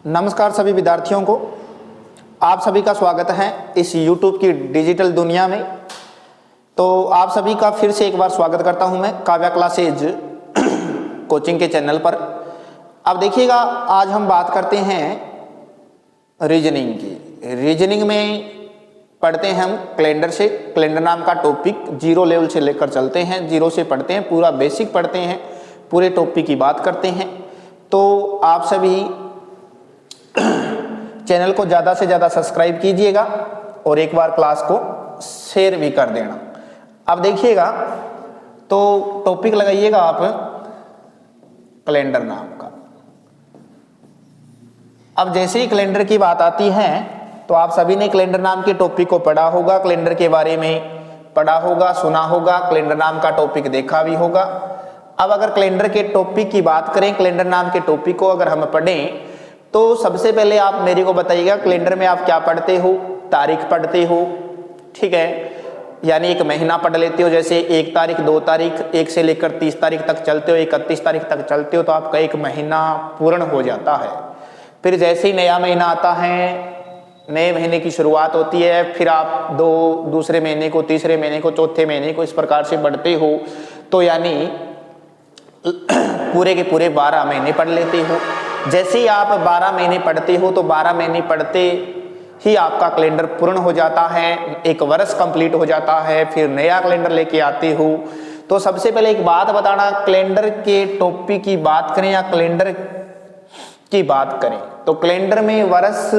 नमस्कार सभी विद्यार्थियों को, आप सभी का स्वागत है इस YouTube की डिजिटल दुनिया में। तो आप सभी का फिर से एक बार स्वागत करता हूं मैं काव्या क्लासेज कोचिंग के चैनल पर। अब देखिएगा, आज हम बात करते हैं रीजनिंग की। रीजनिंग में पढ़ते हैं हम कैलेंडर से। कैलेंडर नाम का टॉपिक जीरो लेवल से लेकर चलते हैं, जीरो से पढ़ते हैं, पूरा बेसिक पढ़ते हैं, पूरे टॉपिक की बात करते हैं। तो आप सभी चैनल को ज़्यादा से ज़्यादा सब्सक्राइब कीजिएगा और एक बार क्लास को शेयर भी कर देना। अब देखिएगा, तो टॉपिक लगाइएगा आप कैलेंडर नाम का। अब जैसे ही कैलेंडर की बात आती है तो आप सभी ने कैलेंडर नाम के टॉपिक को पढ़ा होगा, कैलेंडर के बारे में पढ़ा होगा, सुना होगा, कैलेंडर नाम का टॉपिक देखा भी होगा। अब अगर कैलेंडर के टॉपिक की बात करें, कैलेंडर नाम के टॉपिक को अगर हम पढ़ें तो सबसे पहले आप मेरे को बताइएगा, कैलेंडर में आप क्या पढ़ते हो? तारीख पढ़ते हो, ठीक है, यानी एक महीना पढ़ लेते हो। जैसे 1 तारीख, 2 तारीख, 1 से लेकर 30 तारीख तक चलते हो, 31 तारीख तक चलते हो, तो आपका एक महीना पूर्ण हो जाता है। फिर जैसे ही नया महीना आता है, नए महीने की शुरुआत होती है, फिर आप दूसरे महीने को, तीसरे महीने को, चौथे महीने को इस प्रकार से बढ़ते हो, तो यानी पूरे के पूरे 12 महीने पढ़ लेते हो। जैसे ही आप 12 महीने पढ़ते हो तो 12 महीने पढ़ते ही आपका कैलेंडर पूर्ण हो जाता है, एक वर्ष कंप्लीट हो जाता है। फिर नया कैलेंडर लेके आते हो। तो सबसे पहले एक बात बताना, कैलेंडर के टॉपिक की बात करें या कैलेंडर की बात करें तो कैलेंडर में वर्ष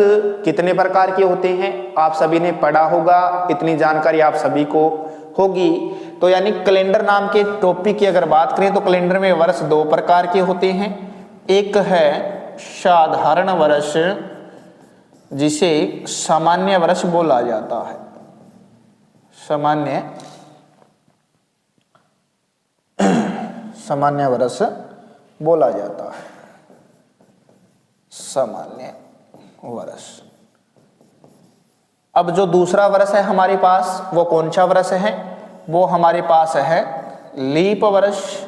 कितने प्रकार के होते हैं आप सभी ने पढ़ा होगा, इतनी जानकारी आप सभी को होगी। तो यानी कैलेंडर नाम के टॉपिक की अगर बात करें तो कैलेंडर में वर्ष 2 प्रकार के होते हैं। एक है साधारण वर्ष, जिसे सामान्य वर्ष बोला जाता है। सामान्य वर्ष बोला जाता है, सामान्य वर्ष। अब जो दूसरा वर्ष है हमारे पास, वो कौन सा वर्ष है? वो हमारे पास है लीप वर्ष,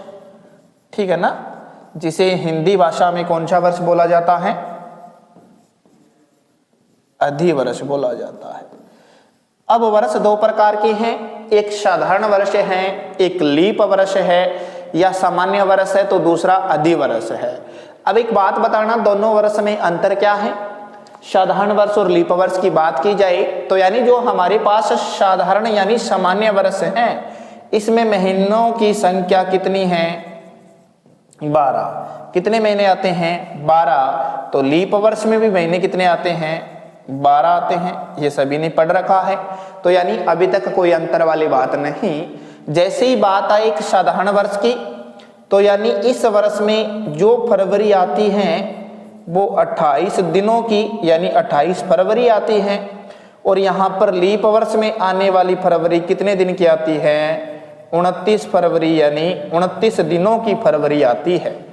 ठीक है ना, जिसे हिंदी भाषा में कौन सा वर्ष बोला जाता है? अधिवर्ष बोला जाता है। अब वर्ष 2 प्रकार के हैं, एक साधारण वर्ष है, एक लीप वर्ष है, या सामान्य वर्ष है तो दूसरा अधिवर्ष है। अब एक बात बताना, दोनों वर्ष में अंतर क्या है? साधारण वर्ष और लीप वर्ष की बात की जाए तो यानी जो हमारे पास साधारण यानी सामान्य वर्ष है, इसमें महीनों की संख्या कितनी है? 12। कितने महीने आते हैं? 12। तो लीप वर्ष में भी महीने कितने आते हैं? 12 आते हैं। ये सभी ने पढ़ रखा है, तो यानी अभी तक कोई अंतर वाली बात नहीं। जैसे ही बात आई एक साधारण वर्ष की, तो यानी इस वर्ष में जो फरवरी आती है वो 28 दिनों की, यानी 28 फरवरी आती है। और यहाँ पर लीप वर्ष में आने वाली फरवरी कितने दिन की आती है? 29 फरवरी, यानी 29 दिनों की फरवरी आती है।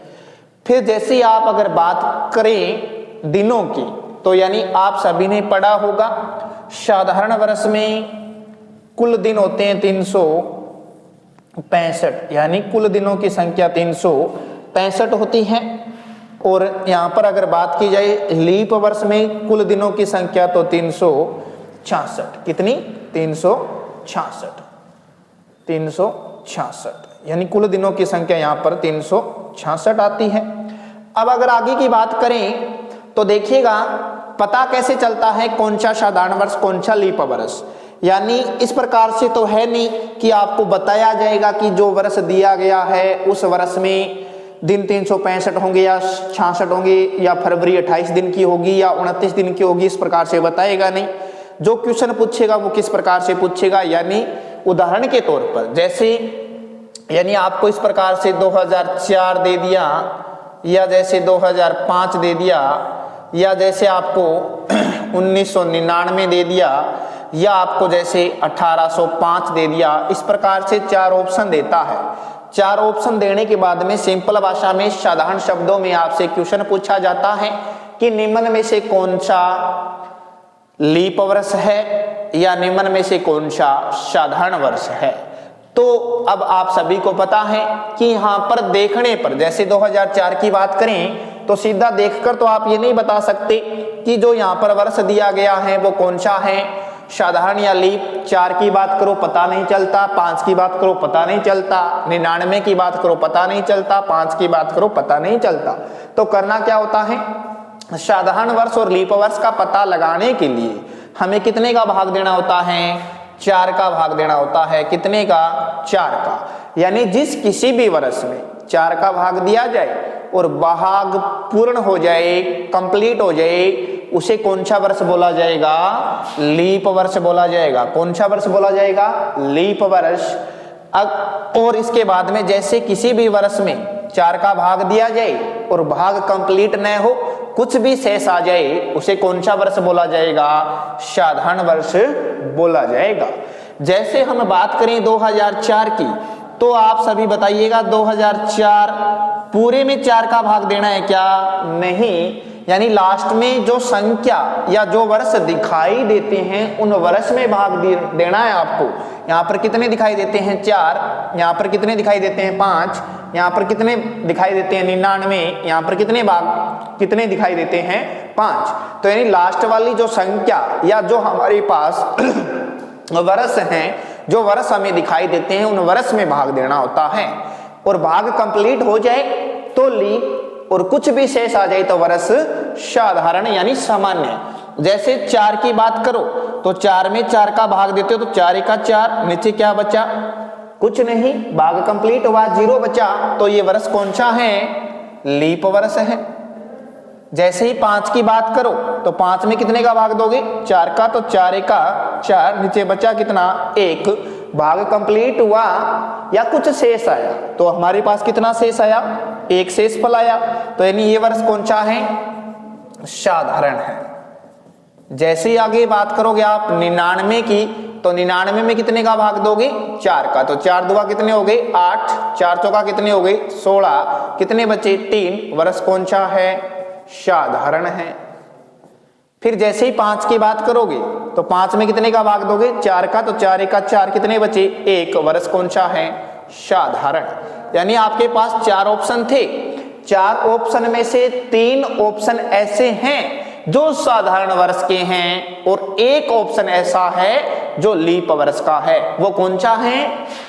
फिर जैसे ही आप अगर बात करें दिनों की, तो यानी आप सभी ने पढ़ा होगा, साधारण वर्ष में कुल दिन होते हैं 365, यानी कुल दिनों की संख्या 365 होती है। और यहाँ पर अगर बात की जाए लीप वर्ष में कुल दिनों की संख्या तो 366। कितनी? 366, यानी कुल दिनों की संख्या यहाँ पर 366 आती है। अब अगर आगे की बात करें तो देखिएगा, पता कैसे चलता है कौन सा साधारण वर्ष कौन सा लीप वर्ष? यानी इस प्रकार से तो है नहीं कि आपको बताया जाएगा कि जो वर्ष दिया गया है उस वर्ष में दिन 365 होंगे या 66 होंगे, या फरवरी 28 दिन की होगी या 29 दिन की होगी, इस प्रकार से बताएगा नहीं। जो क्वेश्चन पूछेगा वो किस प्रकार से पूछेगा, यानी उदाहरण के तौर पर, जैसे यानी आपको इस प्रकार से 2004 दे दिया, या जैसे 2005 दे दिया, या जैसे आपको 1999 दे दिया, या आपको जैसे 1805 दे दिया। इस प्रकार से 4 ऑप्शन देता है। 4 ऑप्शन देने के बाद में सिंपल भाषा में साधारण शब्दों में आपसे क्वेश्चन पूछा जाता है कि निम्न में से कौन सा लीप वर्ष है या निम्न में से कौन सा साधारण वर्ष है। तो अब आप सभी को पता है कि यहाँ पर देखने पर, जैसे 2004 की बात करें तो सीधा देखकर तो आप ये नहीं बता सकते कि जो यहाँ पर वर्ष दिया गया है वो कौन सा है, साधारण या लीप। 4 की बात करो पता नहीं चलता, 5 की बात करो पता नहीं चलता, 99 की बात करो पता नहीं चलता, 5 की बात करो पता नहीं चलता। तो करना क्या होता है, साधारण वर्ष और लीप वर्ष का पता लगाने के लिए हमें कितने का भाग देना होता है, 4 का भाग देना होता है। कितने का, 4 का। यानी जिस किसी भी वर्ष में 4 का भाग दिया जाए और भाग पूर्ण हो जाए, कंप्लीट हो जाए, उसे कौन सा वर्ष बोला जाएगा, लीप वर्ष बोला जाएगा। कौन सा वर्ष बोला जाएगा, लीप वर्ष। और इसके बाद में जैसे किसी भी वर्ष में 4 का भाग दिया जाए और भाग कंप्लीट न हो, कुछ भी शेष आ जाए, उसे कौन सा वर्ष बोला जाएगा, साधारण वर्ष बोला जाएगा। जैसे हम बात करें 2004 की, तो आप सभी बताइएगा 2004 पूरे में 4 का भाग देना है क्या, नहीं। यानी लास्ट में जो संख्या या जो वर्ष दिखाई देते हैं उन वर्ष में भाग देना है आपको। यहाँ पर कितने दिखाई देते हैं, 4, यहाँ पर कितने दिखाई देते हैं, 5, यहाँ पर कितने दिखाई देते हैं, 99, यहाँ पर कितने भाग कितने दिखाई देते हैं, 5। तो यानी लास्ट वाली जो संख्या या जो हमारे पास वर्ष हैं, जो वर्ष हमें दिखाई देते हैं, उन वर्ष में भाग देना होता है। और भाग कंप्लीट हो जाए तो लीप, और कुछ भी शेष आ जाए तो वर्ष साधारण यानी सामान्य। जैसे 4 की बात करो तो 4 में 4 का भाग देते हो तो 4 एका 4, नीचे क्या बचा, कुछ नहीं, भाग कंप्लीट हुआ, 0 बचा। तो ये वर्ष कौन सा है, लीप वर्ष है। जैसे ही 5 की बात करो तो 5 में कितने का भाग दोगे, 4 का, तो 4 एका 4, नीचे बचा कितना, 1, भाग कंप्लीट हुआ या कुछ शेष आया, तो हमारे पास कितना शेष आया, 1 शेष फल आया। तो यानी ये वर्ष कौन सा है, साधारण है। जैसे ही आगे बात करोगे आप 99 की, तो 99 में कितने का भाग दोगे, 4 का, तो 4 दुआ कितने हो गए, 8, 4 चौका कितने हो गए, 16, कितने बचे, 3, वर्ष कौन सा है, साधारण है। फिर जैसे ही 5 की बात करोगे तो 5 में कितने का भाग दोगे, 4 का, तो 4 एका 4, कितने बचे, 1, वर्ष कौन सा है, साधारण। यानी आपके पास 4 ऑप्शन थे, 4 ऑप्शन में से 3 ऑप्शन ऐसे हैं जो साधारण वर्ष के हैं और 1 ऑप्शन ऐसा है जो लीप वर्ष का है। वो कौन सा है,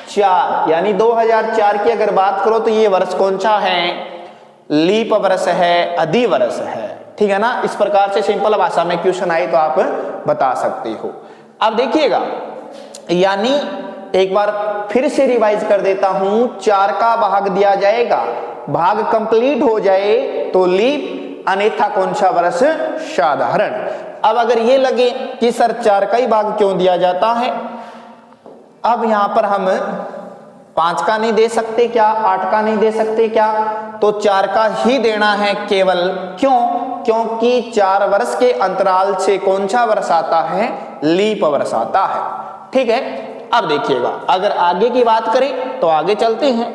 4। यानी 2004 की अगर बात करो तो ये वर्ष कौन सा है, लीप वर्ष है, अधि वर्ष है। ठीक है ना। इस प्रकार से सिंपल भाषा में क्वेश्चन आए तो आप बता सकते हो। अब देखिएगा, यानी एक बार फिर से रिवाइज कर देता हूं, 4 का भाग दिया जाएगा, भाग कंप्लीट हो जाए तो लीप, अन्यथा कौन सा वर्ष, साधारण। अब अगर ये लगे कि सर 4 का ही भाग क्यों दिया जाता है, अब यहां पर हम 5 का नहीं दे सकते क्या, 8 का नहीं दे सकते क्या, तो 4 का ही देना है केवल। क्यों, क्योंकि 4 वर्ष के अंतराल से कौन सा वर्ष आता है, लीप वर्ष आता है। ठीक है। अब देखिएगा, अगर आगे की बात करें तो आगे चलते हैं।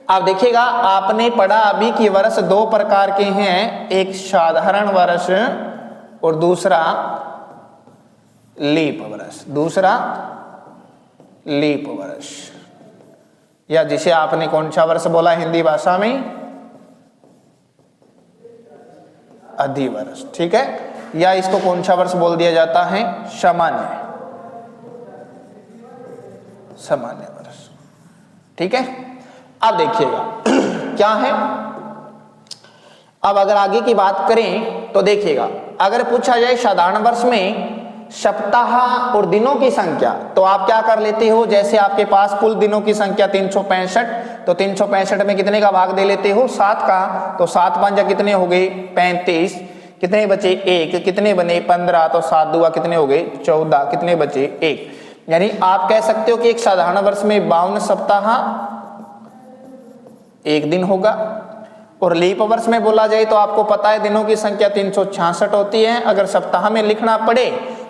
अब देखिएगा, आपने पढ़ा अभी कि वर्ष 2 प्रकार के हैं, एक साधारण वर्ष और दूसरा लीप वर्ष, दूसरा लीप वर्ष, या जिसे आपने कौन सा वर्ष बोला हिंदी भाषा में, अधि वर्ष। ठीक है। या इसको कौन सा वर्ष बोल दिया जाता है, सामान्य, सामान्य वर्ष। ठीक है। अब देखिएगा क्या है, अब अगर आगे की बात करें तो देखिएगा, अगर पूछा जाए साधारण वर्ष में सप्ताह और दिनों की संख्या, तो आप क्या कर लेते हो, जैसे आपके पास कुल दिनों की संख्या 365, तो 365 में कितने का भाग दे लेते हो, 7 का, तो 7 5 कितने हो गए, 35, कितने बचे, 1, कितने बने, 15, तो 7 दुआ कितने हो गए, 14, कितने बचे, 1। यानी आप कह सकते हो कि एक साधारण वर्ष में 52 सप्ताह 1 दिन होगा, और लीप वर्ष में बोला जाए तो आपको पता है दिनों की संख्या 366 होती है। अगर सप्ताह में लिखना पड़े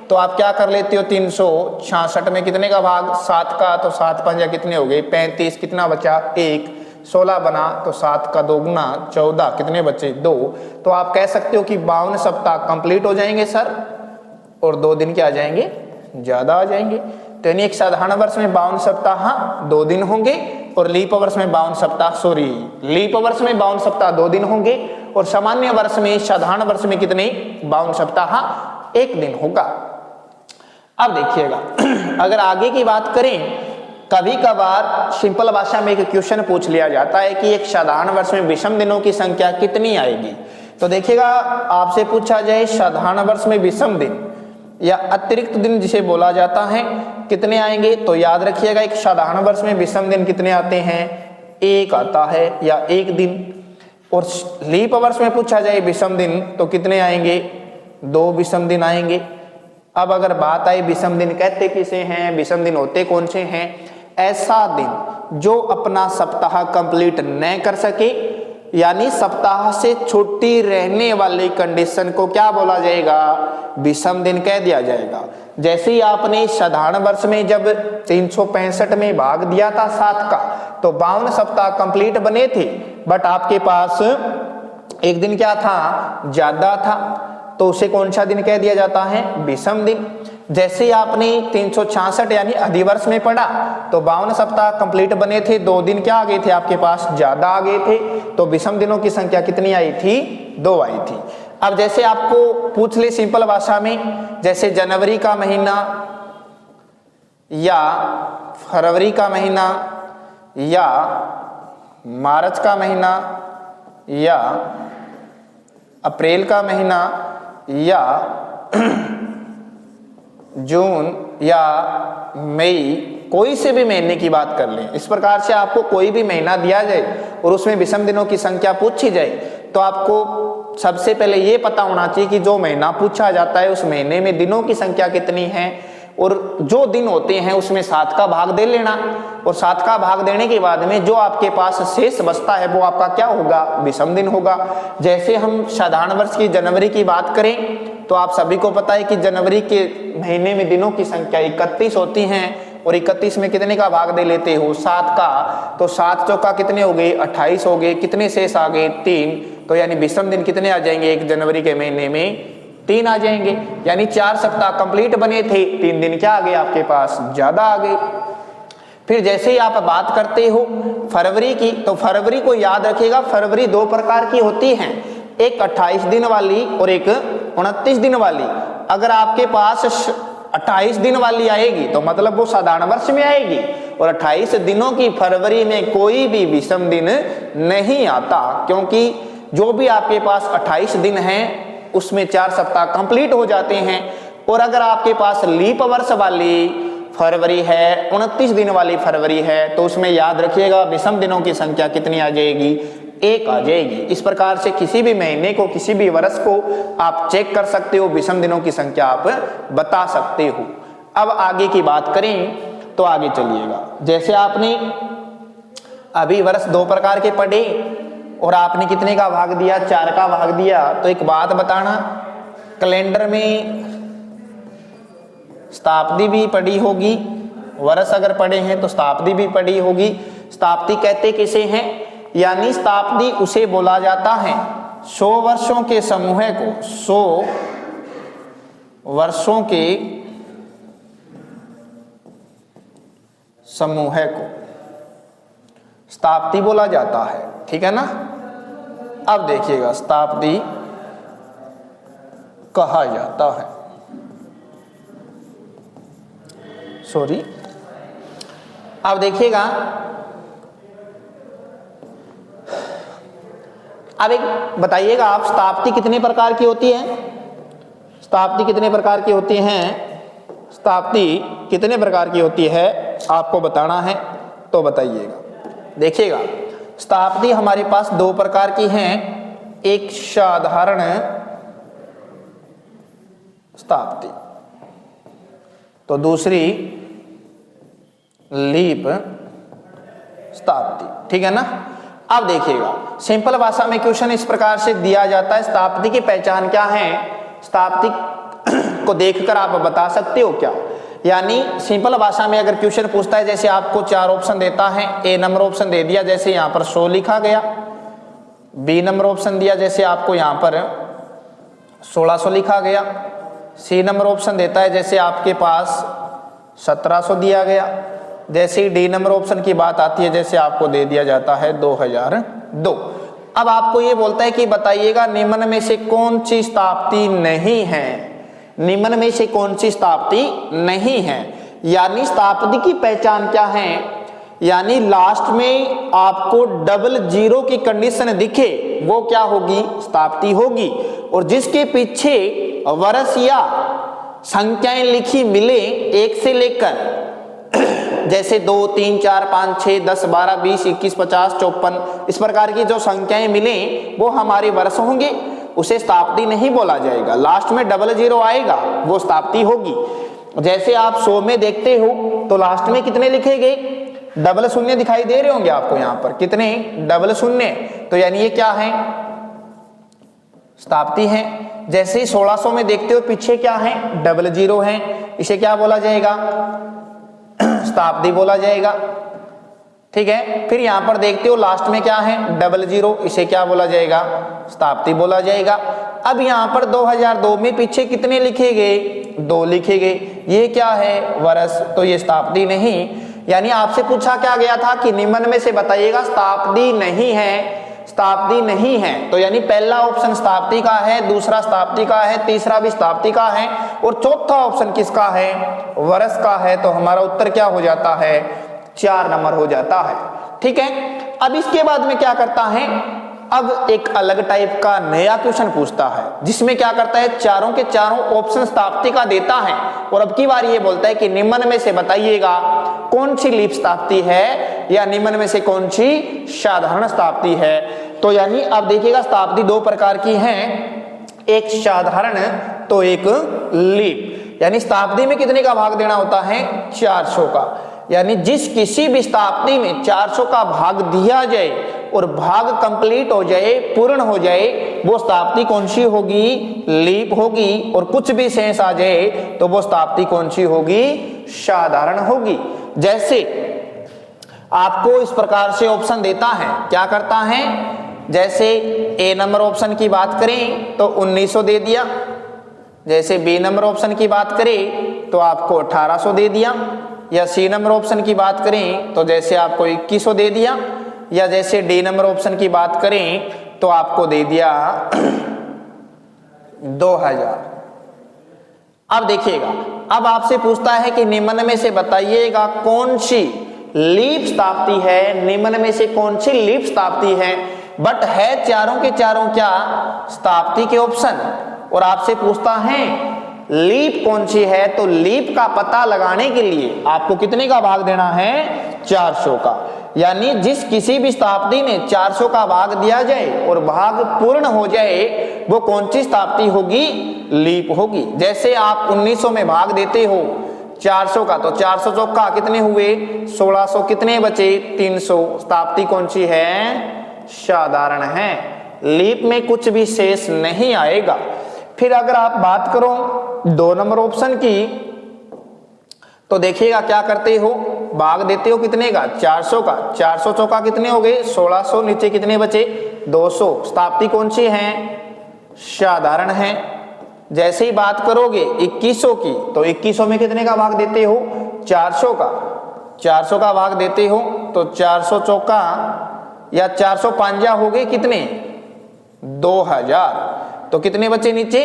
तो आप क्या कर लेते हो, 366 में कितने का भाग, 7 का, तो 7 5 कितने हो गए, 35, कितना बचा, 1, 16 बना, तो 7 का 2 गुना 14, कितने बचे, 2। तो आप कह सकते हो कि 52 सप्ताह कंप्लीट हो जाएंगे सर, और 2 दिन क्या आ जाएंगे, ज्यादा आ जाएंगे। तो यानी एक साधारण वर्ष में 52 सप्ताह 2 दिन होंगे, और लीप वर्ष में 52 सप्ताह, सॉरी लीप वर्ष में 52 सप्ताह 2 दिन होंगे और सामान्य वर्ष में, साधारण वर्ष में कितने 52 सप्ताह 1 दिन होगा। अब देखिएगा अगर आगे की बात करें, कभी कभार सिंपल भाषा में एक क्वेश्चन पूछ लिया जाता है कि एक साधारण वर्ष में विषम दिनों की संख्या कितनी आएगी। तो देखिएगा आपसे पूछा जाए साधारण वर्ष में विषम दिन या अतिरिक्त दिन जिसे बोला जाता है कितने आएंगे, तो याद रखिएगा एक साधारण वर्ष में विषम दिन कितने आते हैं, 1 आता है या 1 दिन। और लीप वर्ष में पूछा जाए विषम दिन तो कितने आएंगे, 2 विषम दिन आएंगे। अब अगर बात आई विषम दिन कहते किसे हैं, विषम दिन होते कौन से हैं, ऐसा दिन जो अपना सप्ताह कंप्लीट न कर सके, यानी सप्ताह से छुट्टी रहने वाली कंडीशन को क्या बोला जाएगा, विषम दिन कह दिया जाएगा। जैसे ही आपने साधारण वर्ष में जब 365 में भाग दिया था 7 का, तो 52 सप्ताह कंप्लीट बने थे, बट आपके पास एक दिन क्या था, ज्यादा था, तो उसे कौन सा दिन कह दिया जाता है, विषम दिन। जैसे आपने 366 यानी अधिवर्ष में पढ़ा तो 52 सप्ताह कंप्लीट बने थे, 2 दिन क्या आ गए थे आपके पास, ज्यादा आ गए थे, तो विषम दिनों की संख्या कितनी आई थी, 2 आई थी। अब जैसे आपको पूछ ले सिंपल भाषा में, जैसे जनवरी का महीना या फरवरी का महीना या मार्च का महीना या अप्रैल का महीना या जून या मई, कोई से भी महीने की बात कर लें, इस प्रकार से आपको कोई भी महीना दिया जाए और उसमें विषम दिनों की संख्या पूछी जाए, तो आपको सबसे पहले ये पता होना चाहिए कि जो महीना पूछा जाता है उस महीने में दिनों की संख्या कितनी है, और जो दिन होते हैं उसमें 7 का भाग दे लेना, और 7 का भाग देने के बाद में जो आपके पास शेष बचता है वो आपका क्या होगा, विषम दिन होगा। जैसे हम साधारण वर्ष की जनवरी की बात करें तो आप सभी को पता है कि जनवरी के महीने में दिनों की संख्या 31 होती हैं, और 31 में कितने का भाग दे लेते हो, 7 का, तो 7 चौका कितने हो गए, 28 हो गए, कितने शेष आ गए, 3, तो यानी विषम दिन कितने आ जाएंगे, 1 जनवरी के महीने में 3 आ जाएंगे, यानी 4 सप्ताह कंप्लीट बने थे, 3 दिन क्या आ गए आपके पास, ज्यादा आ गए। फिर जैसे ही आप बात करते हो फरवरी की, तो फरवरी को याद रखिएगा, फरवरी 2 प्रकार की होती हैं, एक 28 दिन वाली और एक 29 दिन वाली। अगर आपके पास 28 दिन वाली आएगी तो मतलब वो साधारण वर्ष में आएगी, और 28 दिनों की फरवरी में कोई भी विषम दिन नहीं आता, क्योंकि जो भी आपके पास 28 दिन हैं उसमें 4 सप्ताह कंप्लीट हो जाते हैं। और अगर आपके पास लीप वर्ष वाली फरवरी है, 29 दिन वाली फरवरी है, तो उसमें याद रखिएगा विषम दिनों की संख्या कितनी आ जाएगी, 1 आ जाएगी। इस प्रकार से किसी भी महीने को, किसी भी वर्ष को आप चेक कर सकते हो, विषम दिनों की संख्या आप बता सकते हो। अब आगे की बात करें तो आगे चलिएगा, जैसे आपने अभी वर्ष 2 प्रकार के पढ़े और आपने कितने का भाग दिया, 4 का भाग दिया, तो एक बात बताना, कैलेंडर में शताब्दी भी पढ़ी होगी, वर्ष अगर पढ़े हैं तो शताब्दी भी पढ़ी होगी। शताब्दी कहते किसे हैं, यानी शताब्दी उसे बोला जाता है 100 वर्षों के समूह को, 100 वर्षों के समूह को शताब्दी बोला जाता है, ठीक है ना। अब देखिएगा शताब्दी कहा जाता है, सॉरी, अब देखिएगा, अब एक बताइएगा आप, शताब्दी कितने प्रकार की होती है, शताब्दी कितने प्रकार की होती हैं, शताब्दी कितने प्रकार की होती है आपको बताना है, तो बताइएगा। देखिएगा शताब्दी हमारे पास 2 प्रकार की हैं, एक साधारण शताब्दी तो दूसरी लीप शताब्दी, ठीक है ना। अब देखिएगा सिंपल भाषा में क्वेश्चन इस प्रकार से दिया जाता है, शताब्दी की पहचान क्या है, शताब्दी को देखकर आप बता सकते हो क्या, यानी सिंपल भाषा में अगर क्वेश्चन पूछता है, जैसे आपको 4 ऑप्शन देता है, ए नंबर ऑप्शन दे दिया, जैसे यहाँ पर 100 लिखा गया, बी नंबर ऑप्शन दिया, जैसे आपको यहाँ पर 1600 लिखा गया, सी नंबर ऑप्शन देता है, जैसे आपके पास 1700 दिया गया, जैसे डी नंबर ऑप्शन की बात आती है, जैसे आपको दे दिया जाता है 2002। अब आपको ये बोलता है कि बताइएगा निम्न में से कौन सी शताब्दी नहीं है, निम्न में से कौन सी शताब्दी नहीं है। यानी शताब्दी की पहचान क्या है, यानी लास्ट में आपको डबल जीरो की कंडीशन दिखे वो क्या होगी, शताब्दी होगी। और जिसके पीछे वर्ष या संख्याएं लिखी मिले एक से लेकर जैसे 2, 3, 4, 5, 6, 10, 12, 20, 21, 50, 54 इस प्रकार की जो संख्याएं मिले वो हमारे वर्ष होंगे, उसे शताब्दी नहीं बोला जाएगा। लास्ट में डबल जीरो आएगा वो शताब्दी होगी। जैसे आप 100 में देखते हो तो लास्ट में कितने लिखे गए, डबल शून्य दिखाई दे रहे होंगे आपको यहाँ पर, कितने डबल शून्य, तो यानी ये क्या है, शताब्दी है। जैसे ही 1600 में देखते हो पीछे क्या है, डबल जीरो है, इसे क्या बोला जाएगा, शताब्दी बोला जाएगा। ठीक है, फिर यहां पर देखते हो लास्ट में क्या है, डबल जीरो, इसे क्या बोला जाएगा, शताब्दी बोला जाएगा। अब यहां पर 2002 में पीछे कितने लिखे गए, 2 लिखे गए, ये क्या है, वर्ष, तो ये शताब्दी नहीं। यानी आपसे पूछा क्या गया था कि निम्न में से बताइएगा शताब्दी नहीं है, शताब्दी नहीं है, तो यानी पहला ऑप्शन शताब्दी का है, दूसरा शताब्दी का है, तीसरा भी शताब्दी का है और चौथा ऑप्शन किसका है, वर्ष का है। तो हमारा उत्तर क्या हो जाता है, 4 नंबर हो जाता है। ठीक है, अब इसके बाद में क्या करता है, अब एक अलग टाइप का नया क्वेश्चन पूछता है जिसमें क्या करता है, चारों के चारों ऑप्शन शताब्दी का देता है और अब की बार ये बोलता है कि निम्न में से बताइएगा कौन सी लीप शताब्दी है या निम्न में से कौन सी साधारण शताब्दी है। तो यानी अब देखिएगा शताब्दी 2 प्रकार की हैं, एक साधारण तो एक लीप। यानी शताब्दी में कितने का भाग देना होता है, 400 का। यानी जिस किसी भी शताब्दी में 400 का भाग दिया जाए और भाग कंप्लीट हो जाए, पूर्ण हो जाए, वो शताब्दी कौन सी होगी, लीप होगी। और कुछ भी शेष आ जाए तो वो शताब्दी कौन सी होगी, साधारण होगी। जैसे आपको इस प्रकार से ऑप्शन देता है, क्या करता है, जैसे ए नंबर ऑप्शन की बात करें तो 1900 दे दिया, जैसे बी नंबर ऑप्शन की बात करें तो आपको 1800 दे दिया, या सी नंबर ऑप्शन की बात करें तो जैसे आपको 2100 दे दिया, या जैसे डी नंबर ऑप्शन की बात करें तो आपको दे दिया 2000। अब देखिएगा, अब आपसे पूछता है कि निम्न में से बताइएगा कौन सी लीप शताब्दी है, निम्न में से कौन सी लीप शताब्दी है, बट है चारों के चारों क्या, शताब्दी के ऑप्शन। और आपसे पूछता है लीप कौन सी है, तो लीप का पता लगाने के लिए आपको कितने का भाग देना है, 400 का। यानी जिस किसी भी शताब्दी में 400 का भाग दिया जाए और भाग पूर्ण हो जाए वो कौन सी शताब्दी होगी, लीप होगी। जैसे आप 1900 में भाग देते हो 400 का, तो 400 चौका कितने हुए, 1600, कितने बचे, 300, शताब्दी कौन सी है, साधारण है, लीप में कुछ भी शेष नहीं आएगा। फिर अगर आप बात करो 2 नंबर ऑप्शन की तो देखिएगा क्या करते हो, भाग देते हो कितने का, 400 का, 400 चौका कितने हो गए, 1600, नीचे कितने बचे, 200, शताब्दी कौन सी है, साधारण है। जैसे ही बात करोगे 2100 की तो 2100 में कितने का भाग देते हो, 400 का, 400 का भाग देते हो तो 400 चौका या 405 हो गए कितने, 2000, तो कितने बचे नीचे,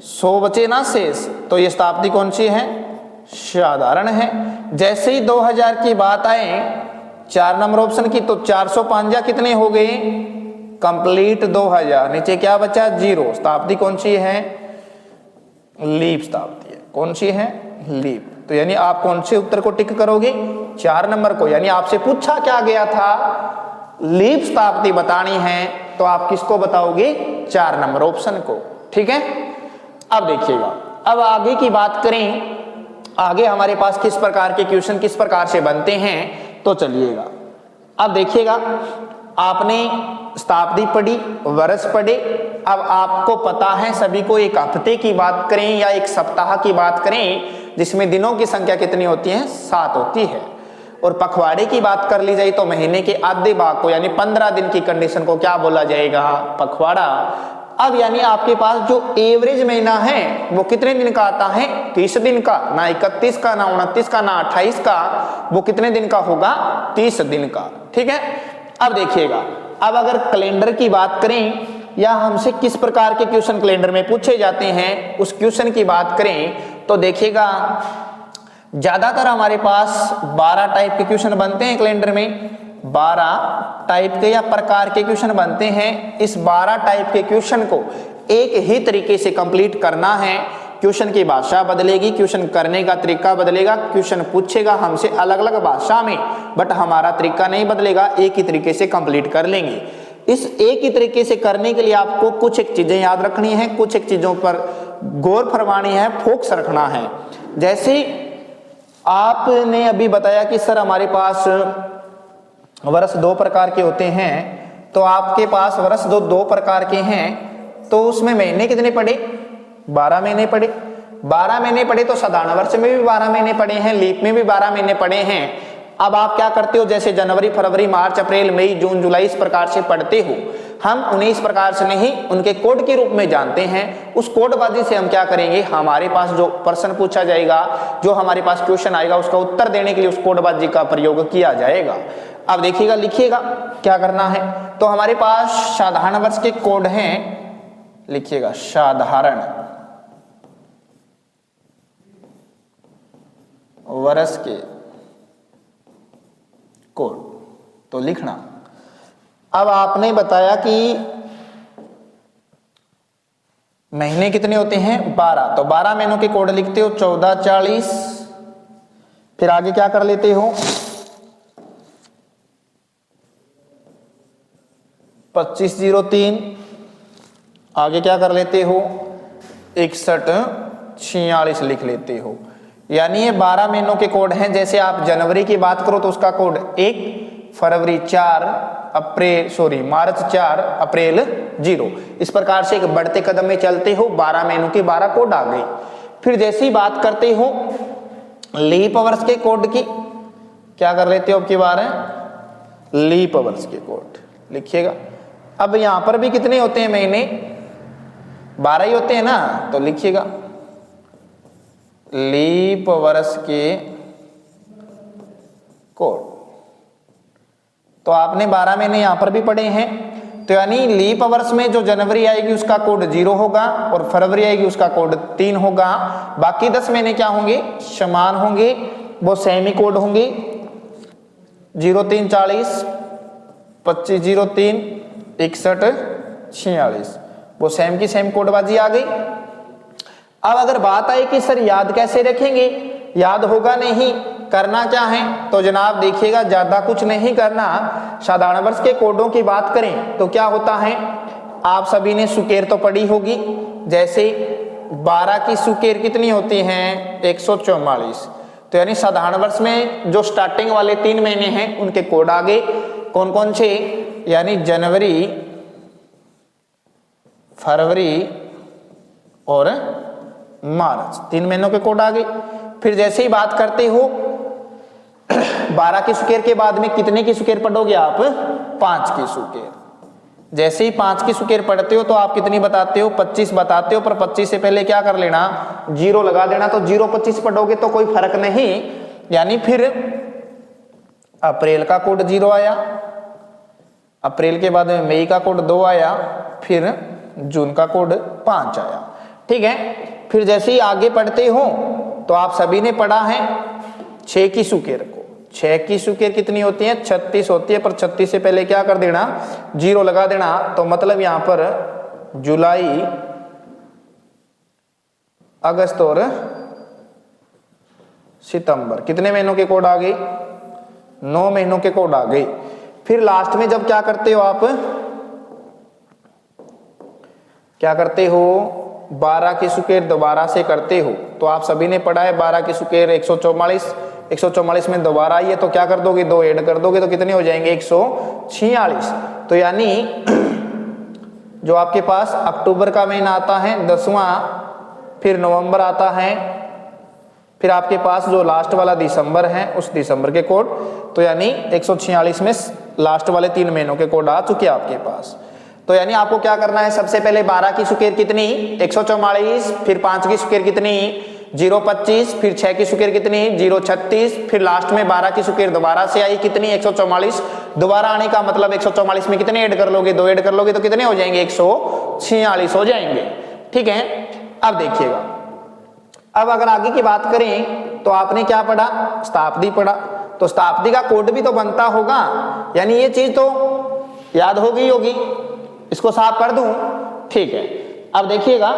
100 बचे ना शेष, तो ये शताब्दी कौन सी है, साधारण है। जैसे ही 2000 की बात आए 4 नंबर ऑप्शन की तो 405 कितने हो गए, कंप्लीट 2000, नीचे क्या बचा, 0, शताब्दी कौन सी है, लीप शताब्दी है, कौन सी है, लीप। तो यानी आप कौन से उत्तर को टिक करोगे, 4 नंबर को। यानी आपसे पूछा क्या गया था, लीप शताब्दी बतानी है तो आप किसको बताओगे, 4 नंबर ऑप्शन को। ठीक है, अब देखिएगा, अब आगे की बात करें, आगे हमारे पास किस प्रकार के क्वेश्चन किस प्रकार से बनते हैं, तो चलिएगा अब देखिएगा। आपने शताब्दी पढ़ी, वर्ष पढ़े, अब आपको पता है सभी को एक हफ्ते की बात करें या एक सप्ताह की बात करें जिसमें दिनों की संख्या कितनी होती है, 7 होती है। और पखवाड़े की बात कर ली जाए तो महीने के आधे भाग को यानी 15 दिन की कंडीशन को क्या बोला जाएगा, पखवाड़ा। अब यानी आपके पास जो एवरेज महीना है वो कितने दिन का आता है? 30 दिन का, ना 31 का, ना 29 का, ना 28 का, वो कितने दिन का होगा? 30 दिन का। ठीक है, अब देखिएगा, अब अगर कैलेंडर की बात करें या हमसे किस प्रकार के क्वेश्चन कैलेंडर में पूछे जाते हैं उस क्वेश्चन की बात करें तो देखिएगा ज्यादातर हमारे पास 12 टाइप के क्वेश्चन बनते हैं कैलेंडर में, 12 टाइप के या प्रकार के क्वेश्चन बनते हैं। इस 12 टाइप के क्वेश्चन को एक ही तरीके से कंप्लीट करना है। क्वेश्चन की भाषा बदलेगी, क्वेश्चन करने का तरीका बदलेगा, क्वेश्चन पूछेगा हमसे अलग अलग भाषा में, बट हमारा तरीका नहीं बदलेगा, एक ही तरीके से कंप्लीट कर लेंगे। इस एक ही तरीके से करने के लिए आपको कुछ एक चीजें याद रखनी है, कुछ एक चीजों पर गौर फरमानी है, फोकस रखना है। जैसे आपने अभी बताया कि सर हमारे पास वर्ष 2 प्रकार के होते हैं, तो आपके पास वर्ष दो प्रकार के हैं, तो उसमें महीने कितने पड़े? 12 महीने पड़े। 12 महीने पड़े तो साधारण वर्ष में भी 12 महीने पड़े हैं, लीप में भी 12 महीने पड़े हैं। अब आप क्या करते हो, जैसे जनवरी, फरवरी, मार्च, अप्रैल, मई, जून, जुलाई इस प्रकार से पढ़ते हो, हम उन्हें इस प्रकार से नहीं, उनके कोड के रूप में जानते हैं। उस कोडबाजी से हम क्या करेंगे, हमारे पास जो प्रश्न पूछा जाएगा, जो हमारे पास क्वेश्चन आएगा, उसका उत्तर देने के लिए उस कोडबाजी का प्रयोग किया जाएगा। अब देखिएगा, लिखिएगा क्या करना है। तो हमारे पास साधारण वर्ष के कोड हैं, लिखिएगा साधारण वर्ष के कोड, तो लिखना। अब आपने बताया कि महीने कितने होते हैं? 12, तो 12 महीनों के कोड लिखते हो 14, 40, फिर आगे क्या कर लेते हो 2503, आगे क्या कर लेते हो 61, 46 लिख लेते हो। यानी ये 12 महीनों के कोड हैं। जैसे आप जनवरी की बात करो तो उसका कोड 1, फरवरी 4, मार्च 4, अप्रैल 0। इस प्रकार से एक बढ़ते कदम में चलते हो, 12 महीनों के 12 कोड आ गए। फिर जैसे ही बात करते हो लीप वर्ष के कोड की, क्या कर लेते हो अब की बार है लीप वर्ष के कोड, लिखिएगा। अब यहां पर भी कितने होते हैं महीने? 12 ही होते हैं ना, तो लिखिएगा लीप वर्ष के कोड। तो आपने 12 महीने यहां पर भी पढ़े हैं, तो यानी लीप वर्ष में जो जनवरी आएगी उसका कोड 0 होगा और फरवरी आएगी उसका कोड 3 होगा। बाकी 10 महीने क्या होंगे? समान होंगे, वो सेमी कोड होंगे। 03 40, 25 03, 61 46, वो सेम की सेम कोडबाजी आ गई। अब अगर बात आई कि सर याद कैसे रखेंगे, याद होगा नहीं, करना क्या है? तो जनाब देखिएगा, ज्यादा कुछ नहीं करना। साधारण वर्ष के कोडों की बात करें तो क्या होता है, आप सभी ने सुकेर तो पढ़ी होगी। जैसे 12 की सुकेर कितनी होती है? 144। तो यानी साधारण वर्ष में जो स्टार्टिंग वाले 3 महीने हैं उनके कोड आ गए। कौन कौन से? यानी जनवरी, फरवरी और मार्च, 3 महीनों के कोड आ गए। फिर जैसे ही बात करते हो 12 की सुकेर के बाद में कितने की सुकेर पढ़ोगे आप? 5 की सुकेर। जैसे ही 5 की सुकेर पढ़ते हो तो आप कितनी बताते हो? 25 बताते हो, पर 25 से पहले क्या कर लेना? 0 लगा देना। तो 0 25 पढ़ोगे तो कोई फर्क नहीं। यानी फिर अप्रैल का कोड 0 आया, अप्रैल के बाद में मई का कोड 2 आया, फिर जून का कोड 5 आया। ठीक है। फिर जैसे ही आगे पढ़ते हो तो आप सभी ने पढ़ा है 6 की सुकेर को। 6 की सुकेर कितनी होती है? 36 होती है, पर 36 से पहले क्या कर देना? 0 लगा देना। तो मतलब यहां पर जुलाई, अगस्त और सितंबर कितने महीनों के कोड आ गए? 9 महीनों के कोड आ गए। फिर लास्ट में जब क्या करते हो आप? क्या करते हो? 12 की सुकेर दोबारा से करते हो। तो आप सभी ने पढ़ा है 12 की सुकेर 144, 144 में दोबारा आई है तो क्या कर दोगे? 2 ऐड कर दोगे तो कितने हो जाएंगे? 146। तो यानी जो आपके पास अक्टूबर का महीना आता है 10वां, फिर नवंबर आता है, फिर आपके पास जो लास्ट वाला दिसंबर है उस दिसंबर के कोड, तो यानी 146 में लास्ट वाले 3 महीनों के कोड आ चुके आपके पास। तो यानी आपको क्या करना है, सबसे पहले 12 की स्क्वायर कितनी 144, फिर 5 की स्क्वायर कितनी 025, फिर 6 की स्क्वायर कितनी 036, फिर लास्ट में 12 की स्क्वायर दोबारा से आई कितनी 144। दोबारा आने का मतलब 144 में कितने ऐड कर लोगे, 2 ऐड कर लोगे तो कितने हो जाएंगे 146 हो जाएंगे। ठीक है, अब देखिएगा, अब अगर आगे की बात करें तो आपने क्या पढ़ा, शताब्दी पढ़ा, तो शताब्दी का कोड भी तो बनता होगा, यानी ये चीज तो याद होगी। इसको साफ कर दूं, ठीक है। अब देखिएगा,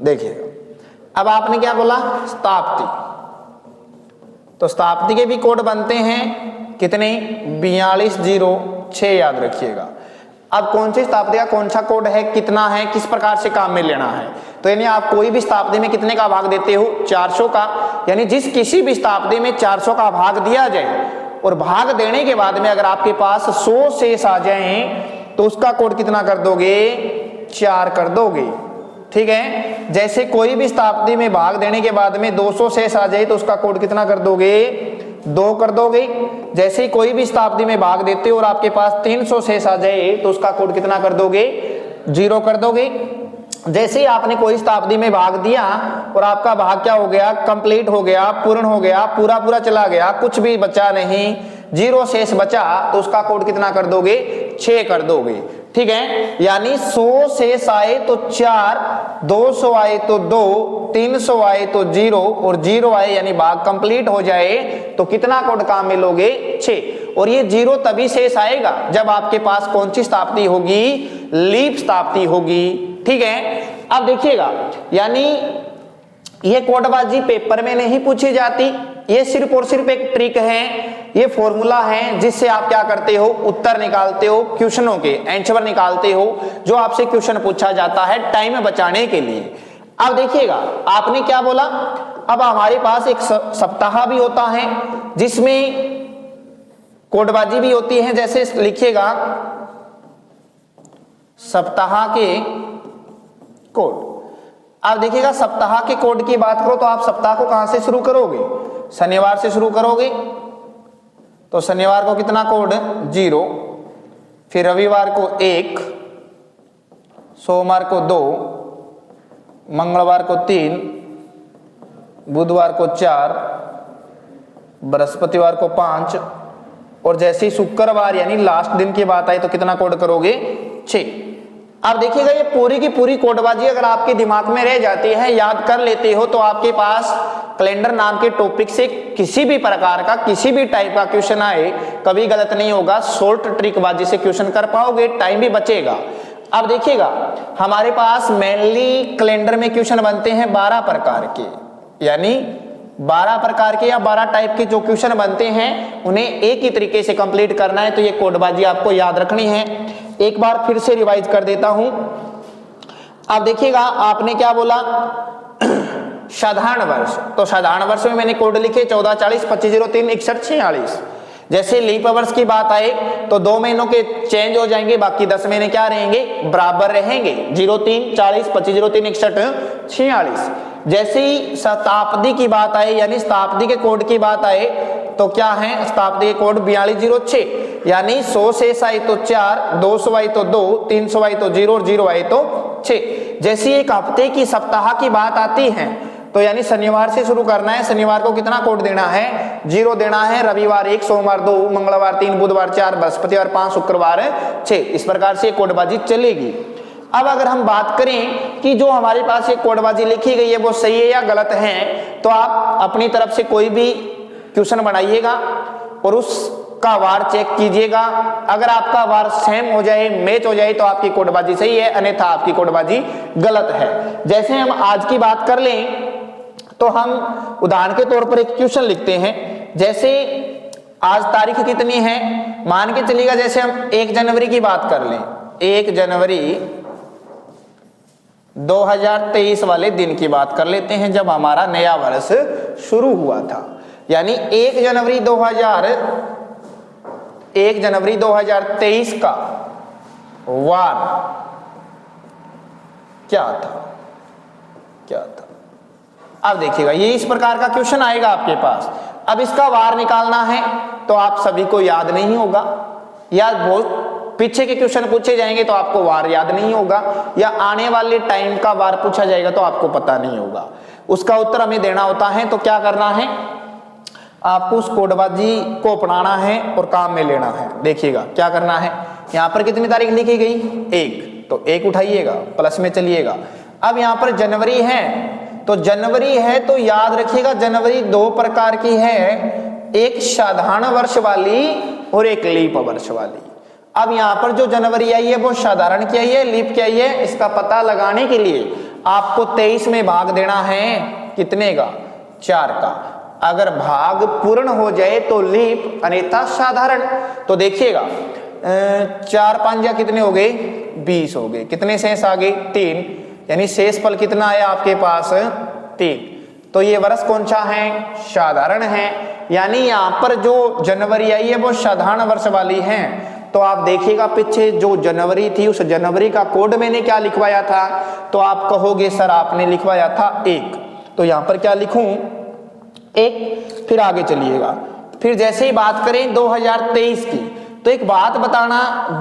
देखिएगा, अब आपने क्या बोला शताब्दी, तो शताब्दी के भी कोड बनते हैं कितने 4206 याद रखिएगा। अब कौन सी शताब्दी का कौन सा कोड है, कितना है, किस प्रकार से काम में लेना है, तो यानी आप कोई भी शताब्दी में कितने का भाग देते हो 400 का, यानी जिस किसी भी शताब्दी में 400 का भाग दिया जाए और भाग देने के बाद में अगर आपके पास 100 शेष आ जाए तो उसका कोड कितना कर दोगे 4 कर दोगे। ठीक है, जैसे कोई भी शताब्दी में भाग देने के बाद में 200 शेष आ जाए तो उसका कोड कितना कर दोगे 2 कर दोगे। जैसे ही कोई भी शताब्दी में भाग देते हो और आपके पास 300 शेष आ जाए तो उसका कोड कितना कर दोगे 0 कर दोगे। जैसे ही आपने कोई शताब्दी में भाग दिया और आपका भाग क्या हो गया कंप्लीट हो गया, पूर्ण हो गया, पूरा चला गया, कुछ भी बचा नहीं, 0 शेष बचा, तो उसका कोड कितना कर दोगे 6 कर दोगे। ठीक है, यानी 100 शेष आए तो 4, 200 आए तो 2, 300 आए तो 0 और 0 आए यानी भाग कंप्लीट हो जाए तो कितना कोड काम में लोगे 6। और ये 0 तभी शेष आएगा जब आपके पास कौन सी शताब्दी होगी लीप शताब्दी होगी। ठीक है, अब देखिएगा, यानी ये कोडबाजी पेपर में नहीं पूछी जाती, ये सिर्फ और सिर्फ एक ट्रिक है, ये फॉर्मूला है जिससे आप क्या करते हो उत्तर निकालते हो, क्वेश्चनों के आंसर निकालते हो जो आपसे क्वेश्चन पूछा जाता है टाइम बचाने के लिए। अब देखिएगा, आपने क्या बोला, अब हमारे पास एक सप्ताह भी होता है जिसमें कोडबाजी भी होती है। जैसे लिखिएगा सप्ताह के कोड। अब देखिएगा सप्ताह के कोड की बात करो तो आप सप्ताह को कहां से शुरू करोगे, शनिवार से शुरू करोगे, तो शनिवार को कितना कोड 0, फिर रविवार को 1, सोमवार को 2, मंगलवार को 3, बुधवार को 4, बृहस्पतिवार को 5 और जैसे ही शुक्रवार यानी लास्ट दिन की बात आई तो कितना कोड करोगे 6। अब देखिएगा, ये पूरी की पूरी कोडबाजी अगर आपके दिमाग में रह जाती है, याद कर लेते हो, तो आपके पास कैलेंडर नाम के टॉपिक से किसी भी प्रकार का किसी भी टाइप का क्वेश्चन आए कभी गलत नहीं होगा, शॉर्ट ट्रिकबाजी से क्वेश्चन कर पाओगे, टाइम भी बचेगा। अब देखिएगा, हमारे पास मेनली कैलेंडर में क्वेश्चन बनते हैं 12 प्रकार के, यानी 12 प्रकार के या 12 टाइप के जो क्वेश्चन बनते हैं उन्हें एक ही तरीके से कंप्लीट करना है, तो ये कोडबाजी आपको याद रखनी है। एक बार फिर से रिवाइज कर देता हूं। अब देखिएगा, आपने क्या बोला साधारण वर्ष, तो साधारण वर्ष में मैंने कोड लिखे 14, 40, 25, 03, 61, 46। जैसे लीप वर्ष की बात आए तो 2 महीनों के चेंज हो जाएंगे, बाकी 10 महीने क्या रहेंगे बराबर रहेंगे, 03, 40, 25, 03, 61, 46। जैसे ही शताब्दी की बात आए यानी शताब्दी के कोड की बात आए तो क्या है शताब्दी के कोड 4206, यानी 100 शेष आए तो 4, 200 आए तो 2, 300 आए तो 0 और 0 आए तो 6। जैसे एक हफ्ते की सप्ताह की बात आती है तो यानी शनिवार से शुरू करना है, शनिवार को कितना कोड देना है 0 देना है, रविवार 1, सोमवार 2, मंगलवार 3, बुधवार 4, बृहस्पतिवार 5, शुक्रवार 6। इस प्रकार से कोडबाजी चलेगी। अब अगर हम बात करें कि जो हमारे पास ये कोडबाजी लिखी गई है वो सही है या गलत है, तो आप अपनी तरफ से कोई भी क्वेश्चन बनाइएगा और उसका वार चेक कीजिएगा। अगर आपका वार सेम हो जाए, मैच हो जाए तो आपकी कोडबाजी सही है, अन्यथा आपकी कोडबाजी गलत है। जैसे हम आज की बात कर लें तो हम उदाहरण के तौर पर एक क्वेश्चन लिखते हैं। जैसे आज तारीख कितनी है, मान के चलिएगा जैसे हम 1 जनवरी की बात कर लें, 1 जनवरी 2023 वाले दिन की बात कर लेते हैं जब हमारा नया वर्ष शुरू हुआ था। यानी 1 जनवरी 2023 का वार क्या था। अब देखिएगा, ये इस प्रकार का क्वेश्चन आएगा आपके पास। अब इसका वार निकालना है तो आप सभी को याद नहीं होगा, या बहुत पीछे के क्वेश्चन पूछे जाएंगे तो आपको वार याद नहीं होगा, या आने वाले टाइम का वार पूछा जाएगा तो आपको पता नहीं होगा। उसका उत्तर हमें देना होता है तो क्या करना है, आपको उस कोडबाजी को अपनाना है और काम में लेना है। देखिएगा क्या करना है, यहाँ पर कितनी तारीख लिखी गई 1, तो 1 उठाइएगा, प्लस में चलिएगा। अब यहाँ पर जनवरी है तो जनवरी है तो याद रखिएगा जनवरी 2 प्रकार की है, एक साधारण वर्ष वाली और एक लीप वर्ष वाली। अब यहाँ पर जो जनवरी आई है वो साधारण की आई है, लीप की आई है। इसका पता लगाने के लिए आपको 23 में भाग देना है, कितने का 4 का। अगर भाग पूर्ण हो जाए तो लीप अन्यथा साधारण। तो देखिएगा 4 5 या कितने हो गए 20 हो गए, कितने शेष आ गए 3, यानी शेष पल कितना आया आपके पास 3। तो ये वर्ष कौन सा है, साधारण है, यानी यहाँ पर जो जनवरी आई है वो साधारण वर्ष वाली है। तो आप देखिएगा पीछे जो जनवरी थी उस जनवरी का कोड मैंने क्या लिखवाया था, तो आप कहोगे सर आपने लिखवाया था 1, तो यहाँ पर क्या लिखूं 1। फिर आगे चलिएगा, फिर जैसे ही बात करें 2023 की, तो एक बात बताना,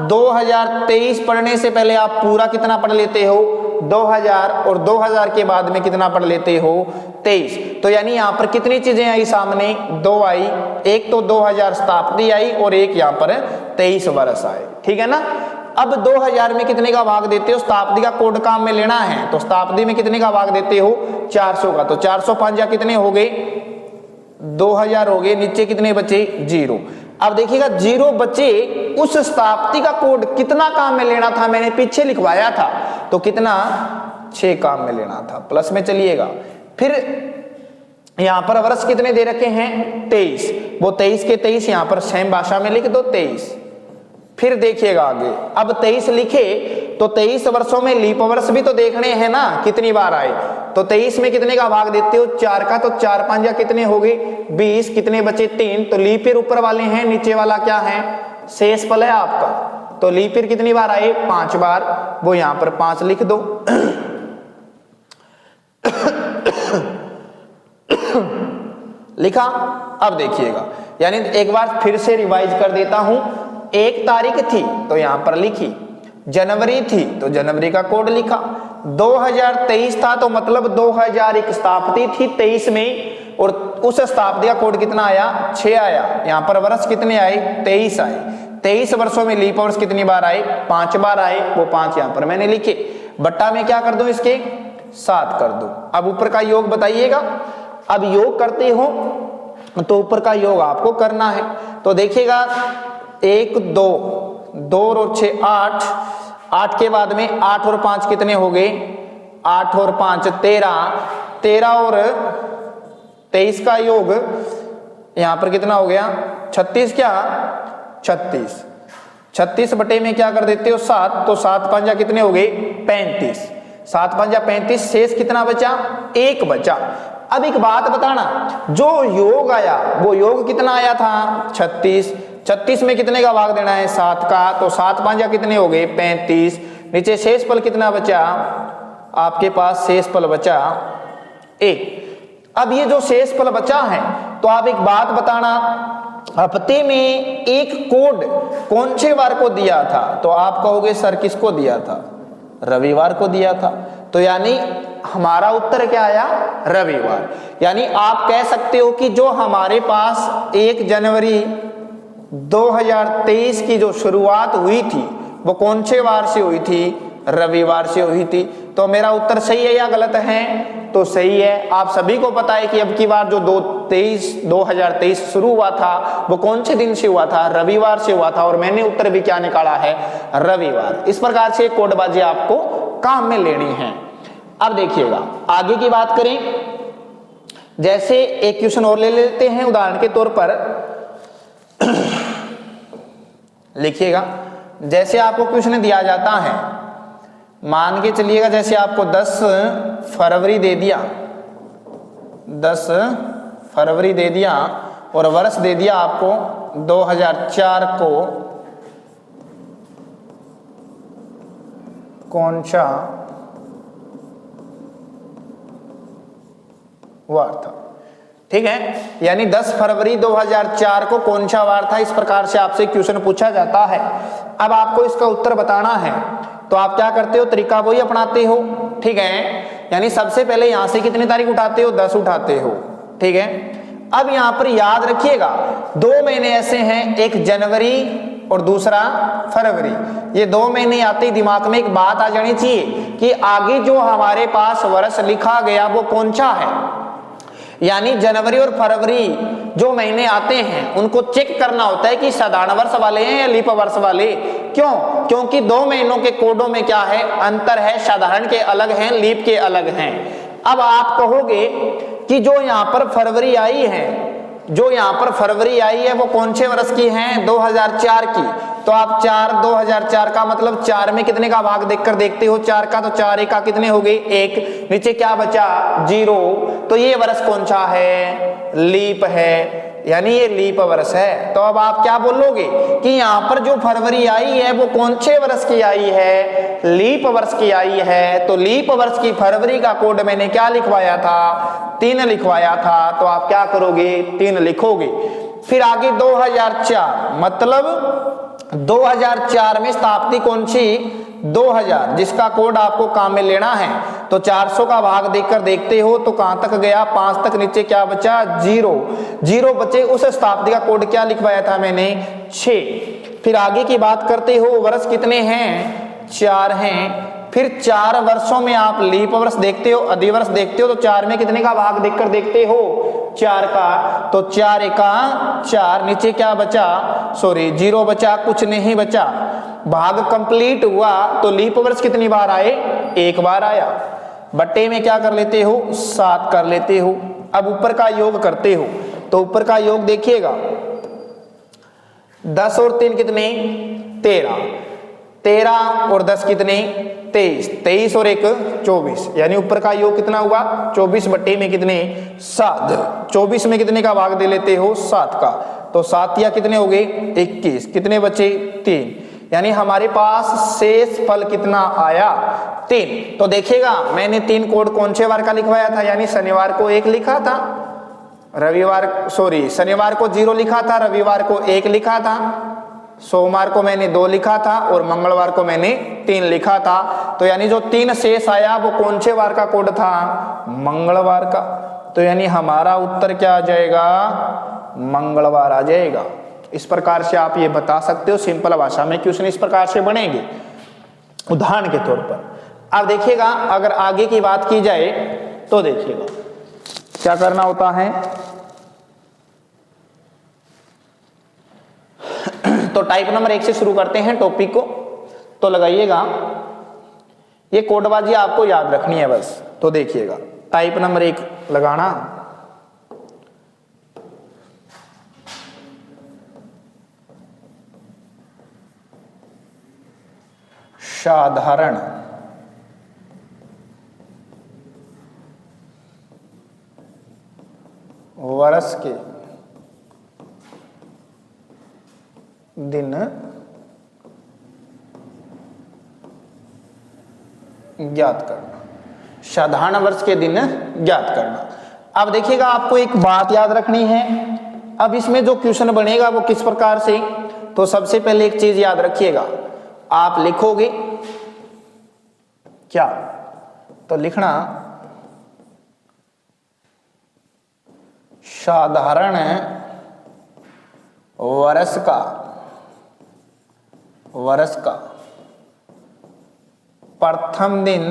2023 पढ़ने से पहले आप पूरा कितना पढ़ लेते हो 2000, और 2000 के बाद में कितना पढ़ लेते हो 23। तो यानी यहाँ पर कितनी चीजें आई सामने, 2 आई, एक तो 2000 शताब्दी आई और एक यहाँ पर 23 वर्ष आए, ठीक है ना। अब 2000 में कितने का भाग देते हो, शताब्दी का कोड काम में लेना है तो शताब्दी में कितने का भाग देते हो 400 का, तो 405 या कितने हो गए 2000 हो गए, नीचे कितने बचे 0। अब देखिएगा 0 बचे, उस शताब्दी का कोड कितना काम में लेना था, मैंने पीछे लिखवाया था, तो कितना 6 काम में लेना था, प्लस में चलिएगा। फिर यहां पर वर्ष कितने दे रखे हैं 23, वो 23 के 23 यहां पर सेम भाषा में लिख दो 23। फिर देखिएगा आगे, अब 23 लिखे तो 23 वर्षों में लीप वर्ष भी तो देखने हैं ना, कितनी बार आए, तो 23 में कितने का भाग देते हो 4 का, तो 4 5 या कितने हो गए 20, कितने बचे 3, तो लीप ईयर ऊपर वाले हैं, नीचे वाला क्या है शेष पल है आपका। तो लीप ईयर कितनी बार आए 5 बार, वो यहां पर 5 लिख दो। लिखा। अब देखिएगा, यानी एक बार फिर से रिवाइज कर देता हूं, 1 तारीख थी तो यहां पर लिखी, जनवरी थी तो जनवरी का कोड लिखा, 2023 था तो मतलब 2001 शताब्दी थी 23 में, और उस शताब्दी का कोड कितना आया 6 आया। यहां पर वर्ष कितने आए 23 आए, 23 वर्षों में लीप वर्ष कितनी बार आए 5 बार आए, वो 5 यहां पर मैंने लिखे। बट्टा में क्या कर दूं इसके 7 कर दूं। अब ऊपर का योग बताइएगा, अब योग करते हो तो ऊपर का योग आपको करना है। तो देखिएगा 1 2 2 और 6 8, 8 के बाद में 8 और 5 कितने हो गए 8 और 5 13, 13 और 23 का योग यहां पर कितना हो गया 36, क्या 36, 36 बटे में क्या कर देते हो 7, तो 7 5 कितने हो गए 35, 7 5 35, शेष कितना बचा 1 बचा। अब एक बात बताना, जो योग आया वो योग कितना आया था 36, 36 में कितने का भाग देना है 7 का, तो 7 5 कितने हो गए 35, नीचे शेष पल कितना बचा आपके पास, शेष पल बचा 1। अब ये जो शेष पल बचा है, तो आप एक बात बताना, हफ्ते में एक कोड कौन से वार को दिया था, तो आप कहोगे सर किसको दिया था, रविवार को दिया था। तो यानी हमारा उत्तर क्या आया रविवार। यानी आप कह सकते हो कि जो हमारे पास 1 जनवरी 2023 की जो शुरुआत हुई थी वो कौन से वार से हुई थी, रविवार से हुई थी। तो मेरा उत्तर सही है या गलत है, तो सही है। आप सभी को पता है कि अब की बार जो 2023 शुरू हुआ था वो कौन से दिन से हुआ था, रविवार से हुआ था, और मैंने उत्तर भी क्या निकाला है रविवार। इस प्रकार से कोडबाजी आपको काम में लेनी है। अब देखिएगा आगे की बात करें, जैसे एक क्वेश्चन और ले लेते हैं उदाहरण के तौर पर। लिखिएगा, जैसे आपको क्वेश्चन दिया जाता है, मान के चलिएगा जैसे आपको 10 फरवरी दे दिया, 10 फरवरी दे दिया और वर्ष दे दिया आपको 2004 को कौन सा वार था। ठीक है, यानी 10 फरवरी 2004 को कौन सा वार था, इस प्रकार से आपसे क्वेश्चन पूछा जाता है। अब आपको इसका उत्तर बताना है तो आप क्या करते हो, तरीका वही अपनाते हो। ठीक है, यानी सबसे पहले यहां से कितनी तारीख उठाते हो, 10 उठाते हो। ठीक है, अब यहां पर याद रखिएगा 2 महीने ऐसे हैं, एक जनवरी और दूसरा फरवरी। ये 2 महीने आते ही दिमाग में एक बात आ जानी चाहिए कि आगे जो हमारे पास वर्ष लिखा गया वो कौन सा है। यानी जनवरी और फरवरी जो महीने आते हैं उनको चेक करना होता है कि साधारण वर्ष वाले हैं या लीप वर्ष वाले। क्यों? क्योंकि 2 महीनों के कोडों में क्या है, अंतर है, साधारण के अलग हैं, लीप के अलग हैं। अब आप कहोगे कि जो यहाँ पर फरवरी आई है, जो यहाँ पर फरवरी आई है वो कौन से वर्ष की है, 2004 की। तो आप 2004 का मतलब 4 में कितने का भाग देखकर देखते हो, 4 का, तो 4 का कितने हो गए, 1, नीचे क्या बचा, 0। तो ये वर्ष कौन सा है, लीप है, यानी ये लीप वर्ष है। तो अब आप क्या बोलोगे कि यहाँ पर जो फरवरी आई है वो कौन से वर्ष की आई है, लीप वर्ष की आई है। तो लीप वर्ष की फरवरी का कोड मैंने क्या लिखवाया था, 3 लिखवाया था। तो आप क्या करोगे, 3 लिखोगे। फिर आगे 2004, मतलब 2004 में स्थापित कौन सी, 2000, जिसका कोड आपको काम में लेना है। तो 400 का भाग देखकर देखते हो तो कहां तक गया, 5 तक, नीचे क्या बचा, 0 बचे। उस स्थापित का कोड क्या लिखवाया था मैंने, 6। फिर आगे की बात करते हो, वर्ष कितने हैं, 4 हैं। फिर 4 वर्षों में आप लीप वर्ष देखते हो, अधिवर्ष देखते हो, तो 4 में कितने का भाग देखकर देखते हो, 4 का। तो 4 एका 4, नीचे क्या बचा, 0 बचा, कुछ नहीं बचा। भाग कंप्लीट हुआ तो लीप वर्ष कितनी बार आए, 1 बार आया। बट्टे में क्या कर लेते हो, 7 कर लेते हो। अब ऊपर का योग करते हो तो ऊपर का योग देखिएगा, 10 और 3 कितने, 13 और 10 कितने, 23 और 1 24, यानी ऊपर का योग कितना हुआ, 24 बट्टे में कितने, 7। 24 में कितने का भाग दे लेते हो, 7 का। तो 7 या कितने हो गए, 21, कितने बचे, 3। यानी हमारे पास शेष फल कितना आया, 3। तो देखिएगा मैंने 3 कोड कौन से वार का लिखवाया था, यानी शनिवार को 1 लिखा था, शनिवार को 0 लिखा था, रविवार को 1 लिखा था, सोमवार को मैंने 2 लिखा था और मंगलवार को मैंने 3 लिखा था। तो यानी जो 3 शेष आया वो कौन से वार का कोड था, मंगलवार का। तो यानी हमारा उत्तर क्या आ जाएगा, मंगलवार आ जाएगा। इस प्रकार से आप ये बता सकते हो, सिंपल भाषा में क्वेश्चन इस प्रकार से बनेंगे उदाहरण के तौर पर। अब देखिएगा अगर आगे की बात की जाए तो देखिएगा क्या करना होता है। तो टाइप नंबर 1 से शुरू करते हैं टॉपिक को। तो लगाइएगा, ये कोडबाजी आपको याद रखनी है बस। तो देखिएगा टाइप नंबर 1 लगाना, साधारण वर्ष के दिन ज्ञात करना, साधारण वर्ष के दिन ज्ञात करना। अब देखिएगा आपको एक बात याद रखनी है। अब इसमें जो क्वेश्चन बनेगा वो किस प्रकार से, तो सबसे पहले एक चीज याद रखिएगा, आप लिखोगे क्या, तो लिखना साधारण वर्ष का प्रथम दिन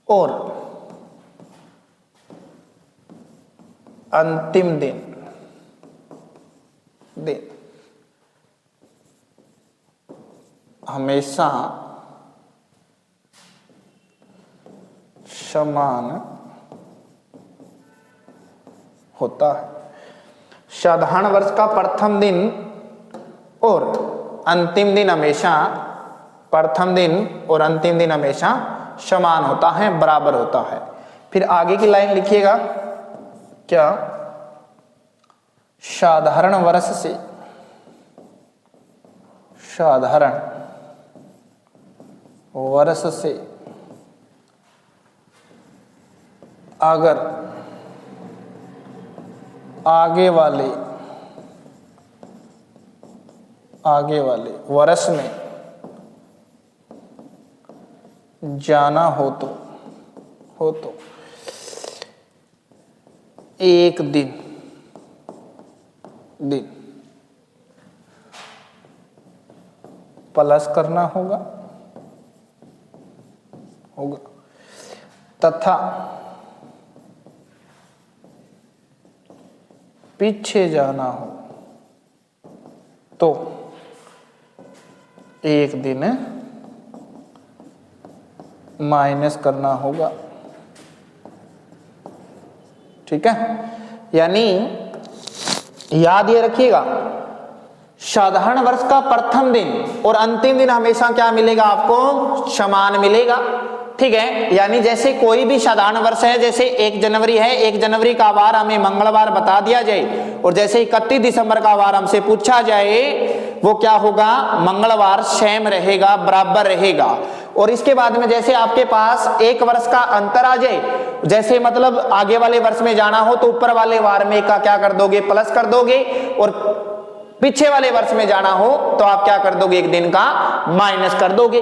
और अंतिम दिन हमेशा समान होता है। साधारण वर्ष का प्रथम दिन और अंतिम दिन हमेशा, प्रथम दिन और अंतिम दिन हमेशा समान होता है, बराबर होता है। फिर आगे की लाइन लिखिएगा, क्या साधारण वर्ष से, साधारण वर्ष से अगर आगे वाले वर्ष में जाना हो तो एक दिन प्लस करना होगा तथा पीछे जाना हो तो एक दिन माइनस करना होगा। ठीक है, यानी याद ये रखिएगा, साधारण वर्ष का प्रथम दिन और अंतिम दिन हमेशा क्या मिलेगा आपको, समान मिलेगा। ठीक है, यानी जैसे कोई भी साधारण वर्ष है, जैसे 1 जनवरी है, 1 जनवरी का वार हमें मंगलवार बता दिया जाए और जैसे 31 दिसंबर का वार हमसे पूछा जाए वो क्या होगा, मंगलवार सेम रहेगा, बराबर रहेगा। और इसके बाद में जैसे आपके पास एक वर्ष का अंतर आ जाए, जैसे मतलब आगे वाले वर्ष में जाना हो तो ऊपर वाले वार में का क्या कर दोगे, प्लस कर दोगे, और पीछे वाले वर्ष में जाना हो तो आप क्या कर दोगे, एक दिन का माइनस कर दोगे।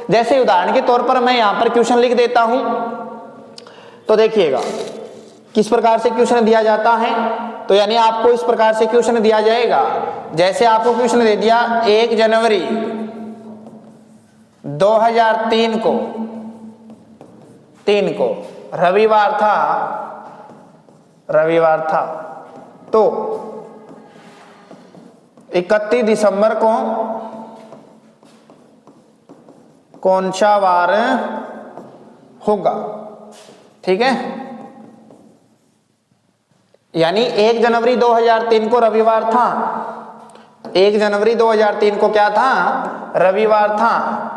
जैसे उदाहरण के तौर पर मैं यहां पर क्वेश्चन लिख देता हूं, तो देखिएगा किस प्रकार से क्वेश्चन दिया जाता है। तो यानी आपको इस प्रकार से क्वेश्चन दिया जाएगा, जैसे आपको क्वेश्चन दे दिया 1 जनवरी 2003 को रविवार था, तो 31 दिसंबर को कौन सा वार होगा। ठीक है, यानी 1 जनवरी 2003 को रविवार था, 1 जनवरी 2003 को क्या था, रविवार था,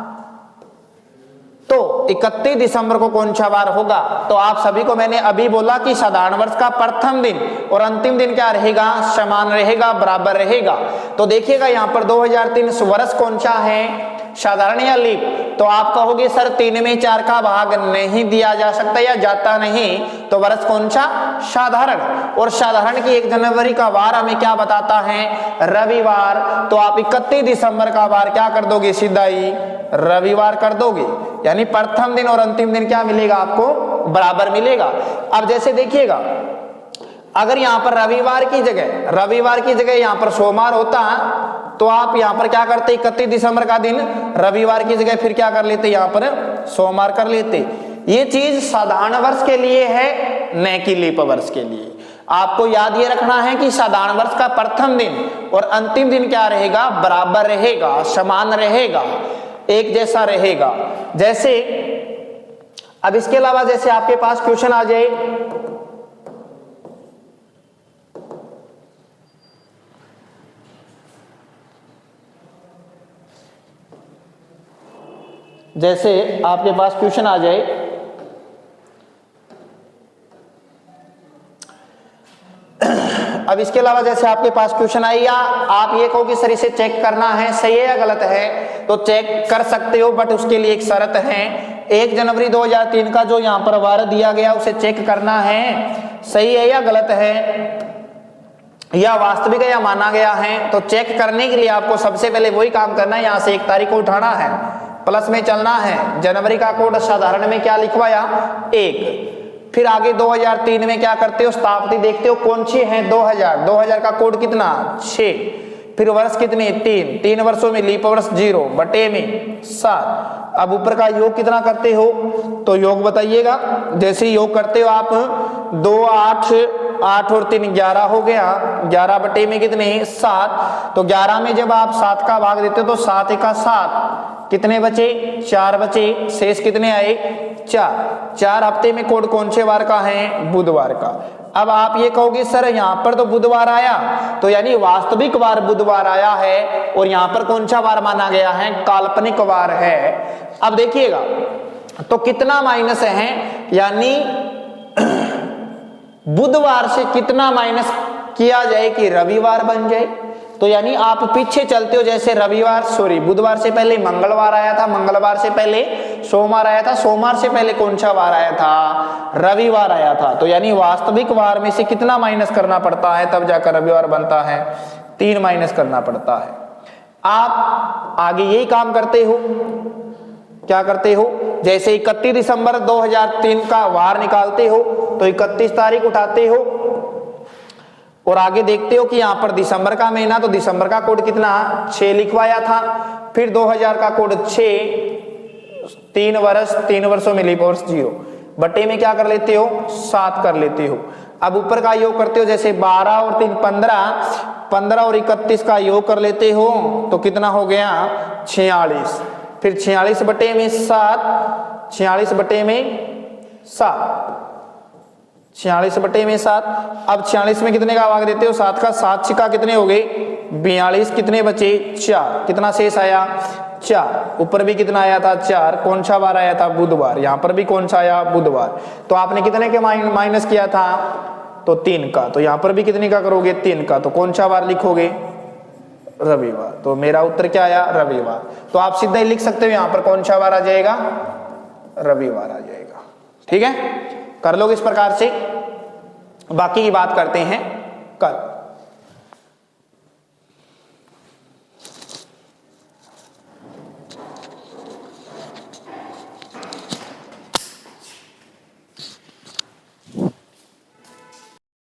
तो 31 दिसंबर को कौन सा वार होगा। तो आप सभी को मैंने अभी बोला कि साधारण वर्ष का प्रथम दिन और अंतिम दिन क्या रहेगा, समान रहेगा, बराबर रहेगा। तो देखिएगा यहां पर 2003 वर्ष कौन सा है, साधारण या लीप। तो आप कहोगे सर 3 में 4 का भाग नहीं दिया जा सकता या जाता नहीं, तो वर्ष कौन सा, साधारण। और साधारण की 1 जनवरी का वार हमें क्या बताता है, रविवार। तो आप 31 दिसंबर का वार क्या कर दोगे, सीधा ही रविवार कर दोगे। यानी प्रथम दिन और अंतिम दिन क्या मिलेगा आपको, बराबर मिलेगा। अब जैसे देखिएगा, अगर यहां पर रविवार की जगह यहां पर सोमवार होता तो आप यहां पर क्या करते, 31 दिसंबर का दिन रविवार की जगह फिर क्या कर लेते, यहां पर सोमवार कर लेते। ये चीज साधारण वर्ष के लिए है, न कि लीप वर्ष के लिए। आपको याद ये रखना है कि साधारण वर्ष का प्रथम दिन और अंतिम दिन क्या रहेगा, बराबर रहेगा, समान रहेगा, एक जैसा रहेगा। जैसे अब इसके अलावा जैसे आपके पास क्वेश्चन आ जाए, जैसे आपके पास क्वेश्चन आ जाए अब इसके अलावा जैसे आपके पास क्वेश्चन आई, या आप ये कहो कि सर इसे चेक करना है सही है या गलत है, तो चेक कर सकते हो, बट उसके लिए एक शर्त है। 1 जनवरी 2003 का जो यहाँ पर वार दिया गया उसे चेक करना है सही है या गलत है, या वास्तविक है या माना गया है। तो चेक करने के लिए आपको सबसे पहले वही काम करना है, यहाँ से 1 तारीख को उठाना है, प्लस में चलना है, जनवरी का कोड साधारण में क्या लिखवाया 1, फिर आगे 2003 में क्या करते हो, स्थापति देखते हो कौन सी है, 2000 का कोड कितना 6, फिर वर्ष कितने 3 वर्षों में लीप वर्ष 0 बटे में 7। अब ऊपर का योग कितना करते हो, तो योग बताइएगा। जैसे योग करते हो आप 2 8 और 3 11 हो गया, 11 बटे में कितने 7। तो 11 में जब आप 7 का भाग देते हो तो 7 का 7 कितने बचे 4 बचे, शेष कितने आए 4 हफ्ते में कोड कौन से वार का है, बुधवार का। अब आप ये कहोगे सर यहाँ पर तो बुधवार आया, तो यानी वास्तविक वार बुधवार आया है और यहाँ पर कौन सा वार माना गया है, काल्पनिक वार है। अब देखिएगा तो कितना माइनस है, यानी बुधवार से कितना माइनस किया जाए कि रविवार बन जाए। तो यानी आप पीछे चलते हो, जैसे बुधवार से पहले मंगलवार आया था, मंगलवार से पहले सोमवार आया था, सोमवार से पहले कौन सा वार आया था, रविवार आया था। तो यानी वास्तविक वार में से कितना माइनस करना पड़ता है तब जाकर रविवार बनता है, 3 माइनस करना पड़ता है। आप आगे यही काम करते हो, क्या करते हो, जैसे 31 दिसंबर 2003 का वार निकालते हो तो 31 तारीख उठाते हो और आगे देखते हो कि यहाँ पर दिसंबर का महीना, तो दिसंबर का कोड कितना 6 लिखवाया था, फिर 2000 का कोड 6, 3 वर्षों में लीप वर्ष 0 बटे में क्या कर लेते हो 7 कर लेते हो। अब ऊपर का योग करते हो, जैसे 12 और 3 15 और 31 का योग कर लेते हो तो कितना हो गया 46, फिर 46 बटे में 7, 46 बटे में 7। अब 46 में कितने का भाग देते हो 7 का, 7 छिका कितने हो गए 42, कितने बचे 4, कितना शेष आया 4, ऊपर भी कितना आया था 4, कौन सा बार आया था बुधवार, यहाँ पर भी कौन सा आया बुधवार। तो आपने कितने के माइनस किया था तो 3 का, तो यहाँ पर भी कितने का करोगे 3 का, तो कौन सा बार लिखोगे रविवार। तो मेरा उत्तर क्या आया रविवार। तो आप सीधा ही लिख सकते हो यहाँ पर कौन सा बार आ जाएगा रविवार आ जाएगा। ठीक है, कर लोगे इस प्रकार से। बाकी की बात करते हैं कल।